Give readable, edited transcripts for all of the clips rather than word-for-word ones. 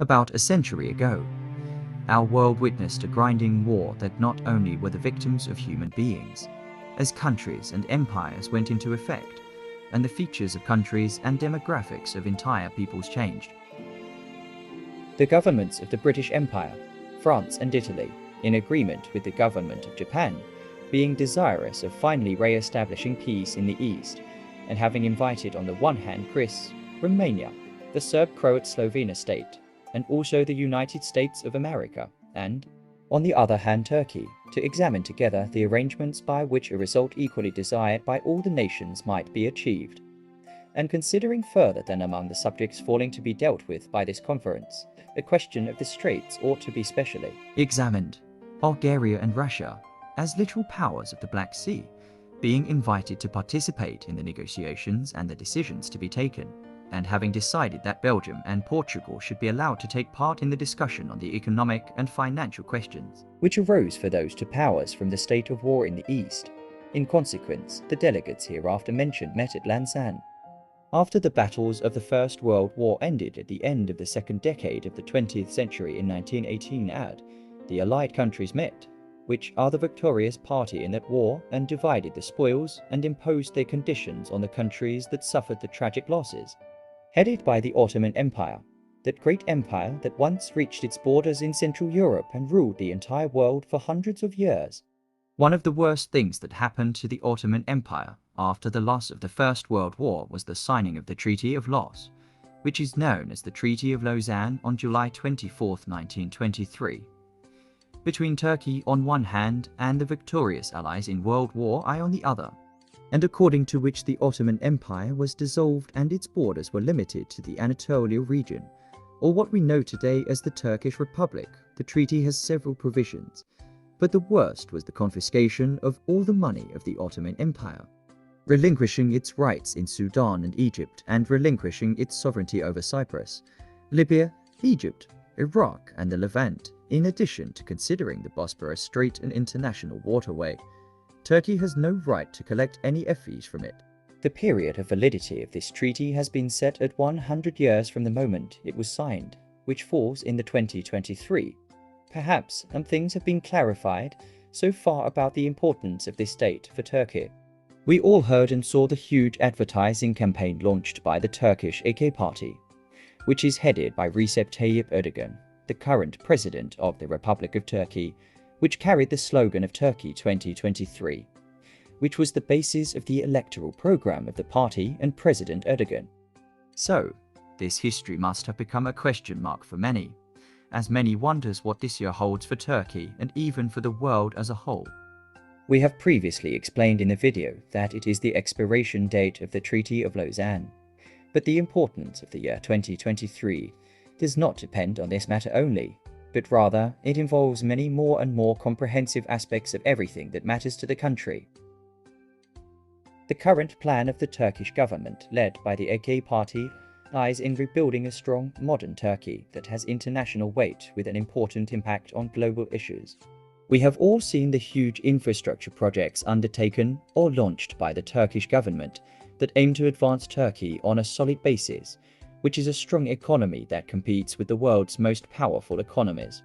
About a century ago, our world witnessed a grinding war that not only were the victims of human beings, as countries and empires went into effect, and the features of countries and demographics of entire peoples changed. The governments of the British Empire, France and Italy, in agreement with the government of Japan, being desirous of finally re-establishing peace in the East, and having invited on the one hand Greece, Romania, the Serb-Croat-Slovene state, and also the United States of America, and, on the other hand Turkey, to examine together the arrangements by which a result equally desired by all the nations might be achieved. And considering further than among the subjects falling to be dealt with by this conference, the question of the Straits ought to be specially examined. Bulgaria and Russia, as literal powers of the Black Sea, being invited to participate in the negotiations and the decisions to be taken, and having decided that Belgium and Portugal should be allowed to take part in the discussion on the economic and financial questions, which arose for those two powers from the state of war in the East. In consequence, the delegates hereafter mentioned met at Lausanne. After the battles of the First World War ended at the end of the second decade of the 20th century in 1918 the Allied countries met, which are the victorious party in that war, and divided the spoils and imposed their conditions on the countries that suffered the tragic losses. Headed by the Ottoman Empire, that great empire that once reached its borders in Central Europe and ruled the entire world for hundreds of years. One of the worst things that happened to the Ottoman Empire after the loss of the First World War was the signing of the Treaty of Loss, which is known as the Treaty of Lausanne on July 24, 1923. Between Turkey on one hand and the victorious allies in World War I on the other, and according to which the Ottoman Empire was dissolved and its borders were limited to the Anatolia region, or what we know today as the Turkish Republic. The treaty has several provisions, but the worst was the confiscation of all the money of the Ottoman Empire, relinquishing its rights in Sudan and Egypt, and relinquishing its sovereignty over Cyprus, Libya, Egypt, Iraq and the Levant, in addition to considering the Bosporus Strait an international waterway. Turkey has no right to collect any fees from it. The period of validity of this treaty has been set at 100 years from the moment it was signed, which falls in the 2023. Perhaps some things have been clarified so far about the importance of this date for Turkey. We all heard and saw the huge advertising campaign launched by the Turkish AK Party, which is headed by Recep Tayyip Erdogan, the current president of the Republic of Turkey, which carried the slogan of Turkey 2023, which was the basis of the electoral program of the party and President Erdogan. So, this history must have become a question mark for many, as many wonders what this year holds for Turkey and even for the world as a whole. We have previously explained in the video that it is the expiration date of the Treaty of Lausanne, but the importance of the year 2023 does not depend on this matter only, but rather it involves many more and more comprehensive aspects of everything that matters to the country. The current plan of the Turkish government, led by the AK Party, lies in rebuilding a strong, modern Turkey that has international weight with an important impact on global issues. We have all seen the huge infrastructure projects undertaken or launched by the Turkish government that aim to advance Turkey on a solid basis, which is a strong economy that competes with the world's most powerful economies.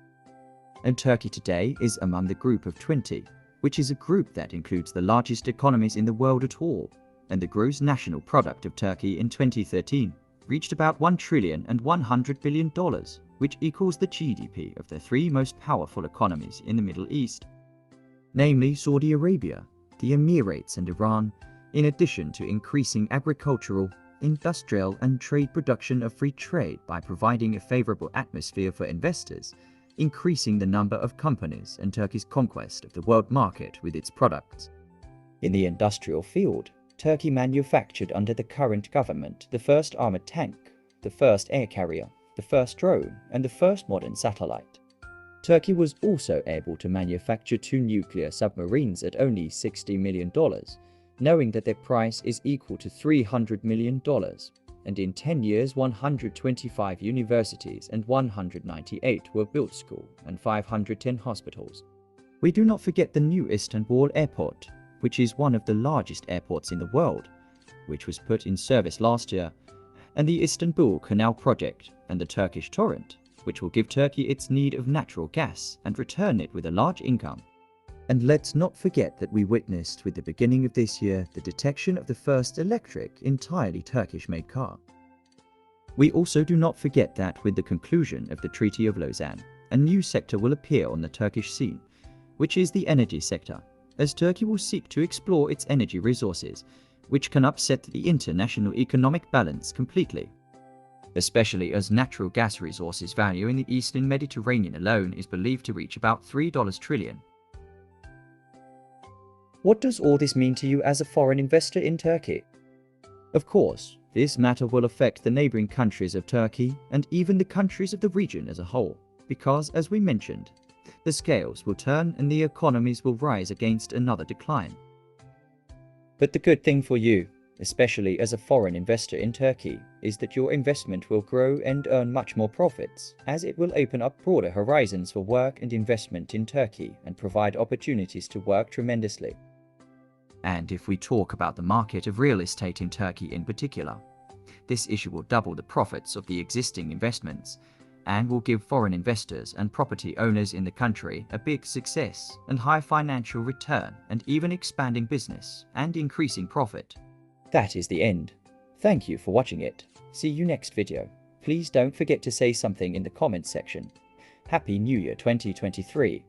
And Turkey today is among the group of 20, which is a group that includes the largest economies in the world at all, and the gross national product of Turkey in 2013 reached about $1,100 billion, which equals the GDP of the three most powerful economies in the Middle East, namely Saudi Arabia, the Emirates and Iran, in addition to increasing agricultural, industrial and trade production of free trade by providing a favorable atmosphere for investors, increasing the number of companies and Turkey's conquest of the world market with its products. In the industrial field, Turkey manufactured under the current government the first armored tank, the first air carrier, the first drone and the first modern satellite. Turkey was also able to manufacture 2 nuclear submarines at only $60 million, knowing that their price is equal to $300 million, and in 10 years 125 universities and 198 were built school and 510 hospitals. We do not forget the new Istanbul airport, which is one of the largest airports in the world, which was put in service last year, and the Istanbul Canal project and the Turkish Torrent, which will give Turkey its need of natural gas and return it with a large income. And let's not forget that we witnessed with the beginning of this year the detection of the first electric, entirely Turkish-made car. We also do not forget that with the conclusion of the Treaty of Lausanne, a new sector will appear on the Turkish scene, which is the energy sector, as Turkey will seek to explore its energy resources, which can upset the international economic balance completely, especially as natural gas resources value in the Eastern Mediterranean alone is believed to reach about $3 trillion. What does all this mean to you as a foreign investor in Turkey? Of course, this matter will affect the neighboring countries of Turkey and even the countries of the region as a whole, because, as we mentioned, the scales will turn and the economies will rise against another decline. But the good thing for you, especially as a foreign investor in Turkey, is that your investment will grow and earn much more profits, as it will open up broader horizons for work and investment in Turkey and provide opportunities to work tremendously. And if we talk about the market of real estate in Turkey in particular, this issue will double the profits of the existing investments and will give foreign investors and property owners in the country a big success and high financial return and even expanding business and increasing profit. That is the end. Thank you for watching it. See you next video. Please don't forget to say something in the comments section. Happy New Year 2023.